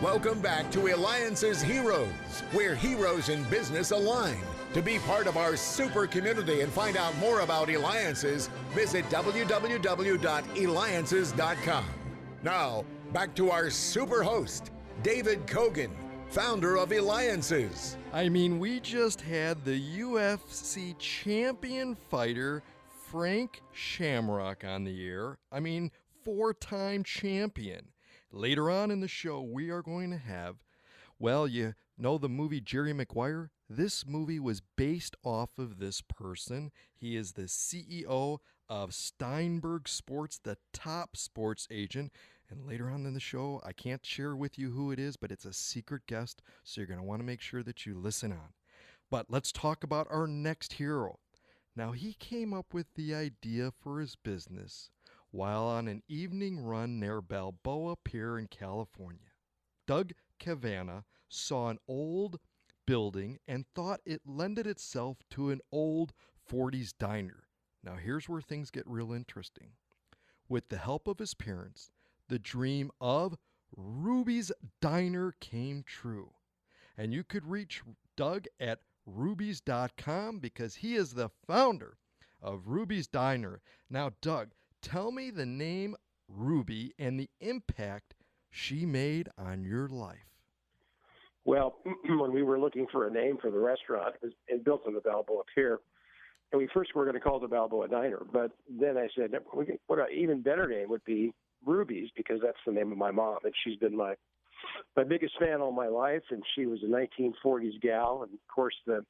Welcome back to Eliances Heroes, where heroes in business align. To be part of our super community and find out more about Eliances, visit www.Eliances.com. Now, back to our super host, David Cogan, founder of Eliances. I mean, we just had the UFC champion fighter, Frank Shamrock, on the air. I mean, 4-time champion. Later on in the show, we are going to have, well, you know the movie Jerry Maguire? This movie was based off of this person. He is the CEO of Steinberg Sports, the top sports agent. And later on in the show, I can't share with you who it is, but it's a secret guest, so you're going to want to make sure that you listen on. But let's talk about our next hero. Now, he came up with the idea for his business while on an evening run near Balboa Pier in California. Doug Cavanaugh saw an old building and thought it lended itself to an old 40s diner. Now, here's where things get real interesting. With the help of his parents, the dream of Ruby's Diner came true. And you could reach Doug at Ruby's.com because he is the founder of Ruby's Diner. Now, Doug, tell me the name Ruby and the impact she made on your life. Well, when we were looking for a name for the restaurant, it was built on the Balboa Pier, and we first were going to call it the Balboa Diner. But then I said, what an even better name would be Ruby's, because that's the name of my mom, and she's been my biggest fan all my life, and she was a 1940s gal, and of course the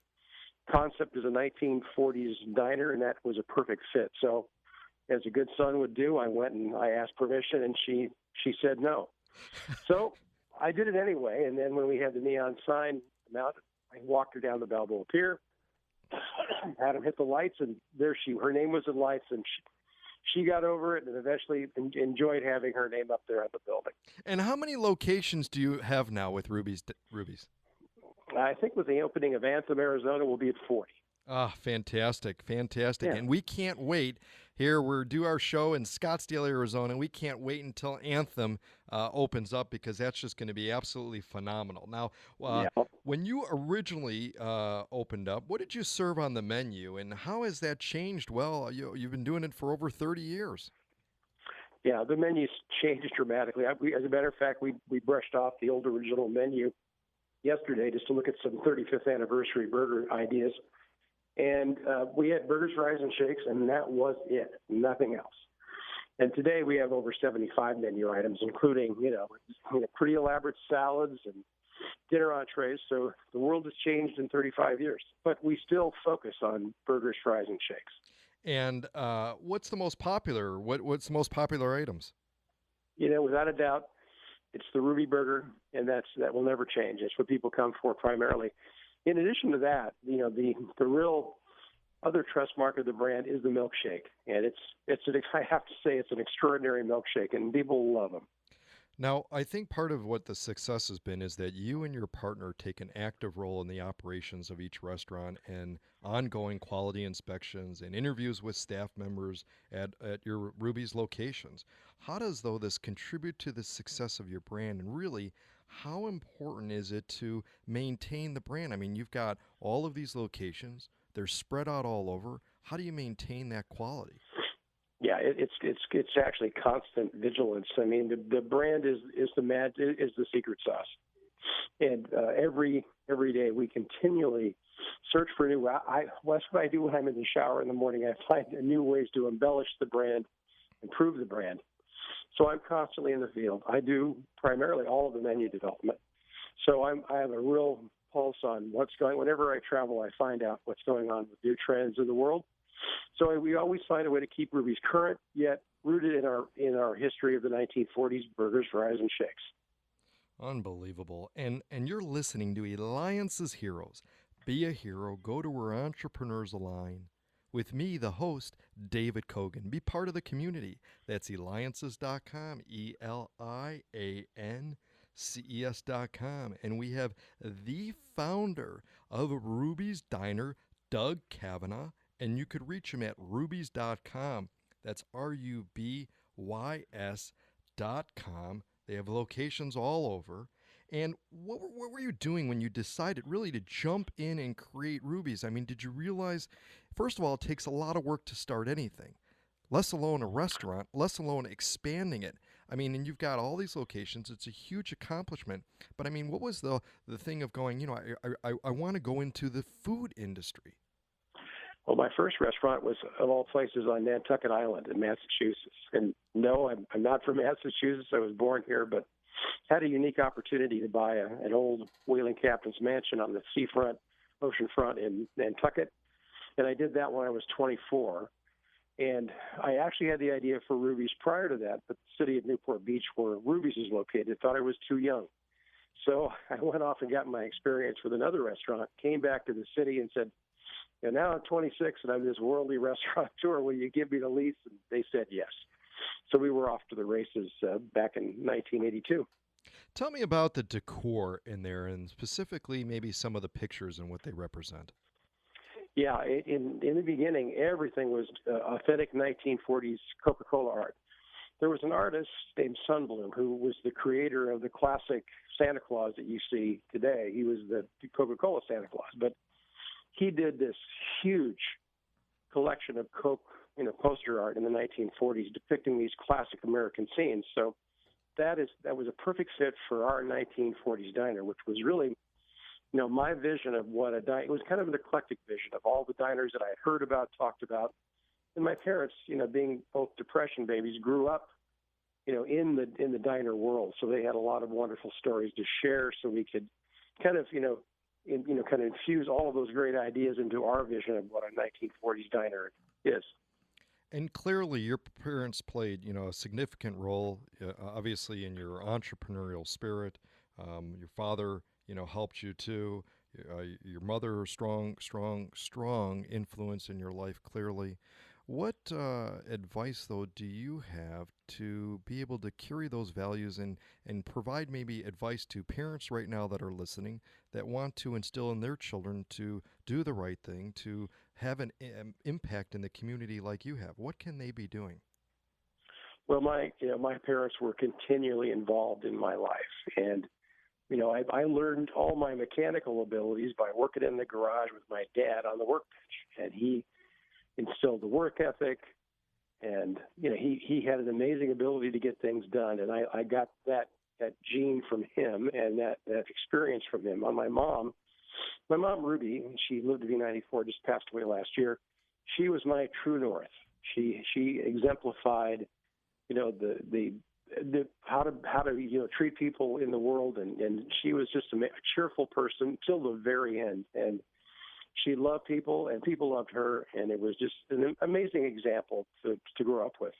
concept is a 1940s diner, and that was a perfect fit. So as a good son would do, I went and I asked permission, and she said no. So I did it anyway, and then when we had the neon sign out, I walked her down the Balboa Pier, had him hit the lights, and there her name was in lights, and she got over it and eventually enjoyed having her name up there at the building. And how many locations do you have now with Ruby's? I think with the opening of Anthem, Arizona, we'll be at 40. Ah, fantastic. Yeah. And we can't wait. Here, we're do our show in Scottsdale, Arizona. We can't wait until Anthem opens up because that's just going to be absolutely phenomenal. Now, when you originally opened up, what did you serve on the menu, and how has that changed? Well, you've been doing it for over 30 years. Yeah, the menu's changed dramatically. As a matter of fact, we brushed off the old original menu yesterday just to look at some 35th anniversary burger ideas. And we had burgers, fries, and shakes, and that was it, nothing else. And today we have over 75 menu items, including, pretty elaborate salads and dinner entrees. So the world has changed in 35 years, but we still focus on burgers, fries, and shakes. And what's the most popular? What's the most popular items? Without a doubt, it's the Ruby Burger, and that will never change. It's what people come for primarily. In addition to that, the real other trust mark of the brand is the milkshake, and I have to say it's an extraordinary milkshake, and people love them. Now, I think part of what the success has been is that you and your partner take an active role in the operations of each restaurant and ongoing quality inspections and interviews with staff members at your Ruby's locations. How does, though, this contribute to the success of your brand, and really, how important is it to maintain the brand? I mean, you've got all of these locations. They're spread out all over. How do you maintain that quality? Yeah, it's actually constant vigilance. I mean, the brand is the secret sauce, and every day we continually search for new. That's what I do when I'm in the shower in the morning. I find new ways to embellish the brand, improve the brand. So I'm constantly in the field. I do primarily all of the menu development. So I have a real pulse on what's going. Whenever I travel, I find out what's going on with new trends in the world. So we always find a way to keep Ruby's current, yet rooted in our history of the 1940s burgers, fries, and shakes. Unbelievable. And you're listening to Eliances Heroes. Be a hero. Go to where entrepreneurs align. With me, the host, David Cogan. Be part of the community. That's Eliances.com, Eliances.com. And we have the founder of Ruby's Diner, Doug Cavanaugh. And you could reach him at Ruby's.com. That's RUBYS.com. They have locations all over. And what were you doing when you decided really to jump in and create Ruby's? I mean, did you realize, first of all, it takes a lot of work to start anything, less alone a restaurant, less alone expanding it. I mean, and you've got all these locations. It's a huge accomplishment. But I mean, what was the thing of going, I want to go into the food industry? Well, my first restaurant was, of all places, on Nantucket Island in Massachusetts. And no, I'm not from Massachusetts. I was born here, but had a unique opportunity to buy an old whaling captain's mansion on the seafront, oceanfront in Nantucket. And I did that when I was 24. And I actually had the idea for Ruby's prior to that, but the city of Newport Beach, where Ruby's is located, thought I was too young. So I went off and got my experience with another restaurant, came back to the city and said, and now I'm 26 and I'm this worldly restaurateur. Will you give me the lease? And they said yes. So we were off to the races back in 1982. Tell me about the decor in there, and specifically maybe some of the pictures and what they represent. Yeah, in the beginning, everything was authentic 1940s Coca-Cola art. There was an artist named Sunbloom who was the creator of the classic Santa Claus that you see today. He was the Coca-Cola Santa Claus, but he did this huge collection of Coke, poster art in the 1940s depicting these classic American scenes. So that was a perfect fit for our 1940s diner, which was really, my vision of what a diner. It was kind of an eclectic vision of all the diners that I had heard about, talked about. And my parents, being both Depression babies, grew up, in the diner world. So they had a lot of wonderful stories to share. So we could kind of, kind of infuse all of those great ideas into our vision of what a 1940s diner is. And clearly, your parents played, a significant role, obviously, in your entrepreneurial spirit. Your father, helped you too. Your mother, strong influence in your life, clearly. What advice, though, do you have to be able to carry those values and provide maybe advice to parents right now that are listening that want to instill in their children to do the right thing, to have an impact in the community like you have? What can they be doing? Well, my parents were continually involved in my life, and I learned all my mechanical abilities by working in the garage with my dad on the workbench, and he instilled the work ethic, and he had an amazing ability to get things done, and I got that gene from him and that experience from him. On my mom Ruby, she lived to be 94, just passed away last year. She was my true north. She exemplified, the how to treat people in the world, and she was just a cheerful person till the very end, and she loved people and people loved her, and it was just an amazing example to grow up with.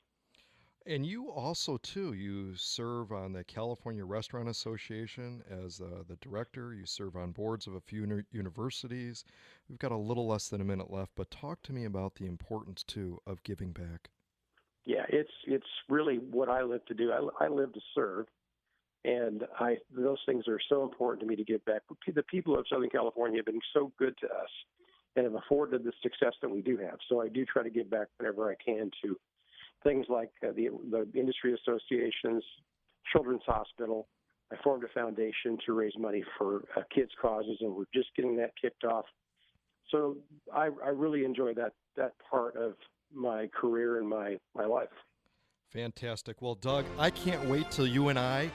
And you also, too, you serve on the California Restaurant Association as the director. You serve on boards of a few universities. We've got a little less than a minute left, but talk to me about the importance, too, of giving back. Yeah, it's really what I live to do. I live to serve, and those things are so important to me to give back. The people of Southern California have been so good to us and have afforded the success that we do have. So I do try to give back whenever I can to things like the industry associations, Children's Hospital. I formed a foundation to raise money for kids' causes, and we're just getting that kicked off. So I really enjoy that part of my career and my life. Fantastic. Well, Doug, I can't wait till you and I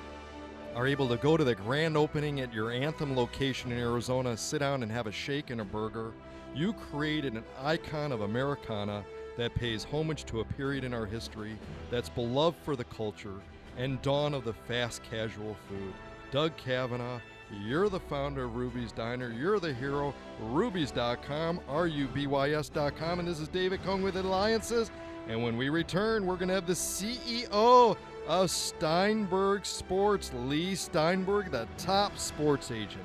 are able to go to the grand opening at your Anthem location in Arizona, sit down and have a shake and a burger. You created an icon of Americana that pays homage to a period in our history that's beloved for the culture and dawn of the fast casual food. Doug Cavanaugh, you're the founder of Ruby's Diner. You're the hero. Ruby's.com, RUBYS.com. And this is David Cogan with Eliances. And when we return, we're going to have the CEO of Steinberg Sports, Lee Steinberg, the top sports agent.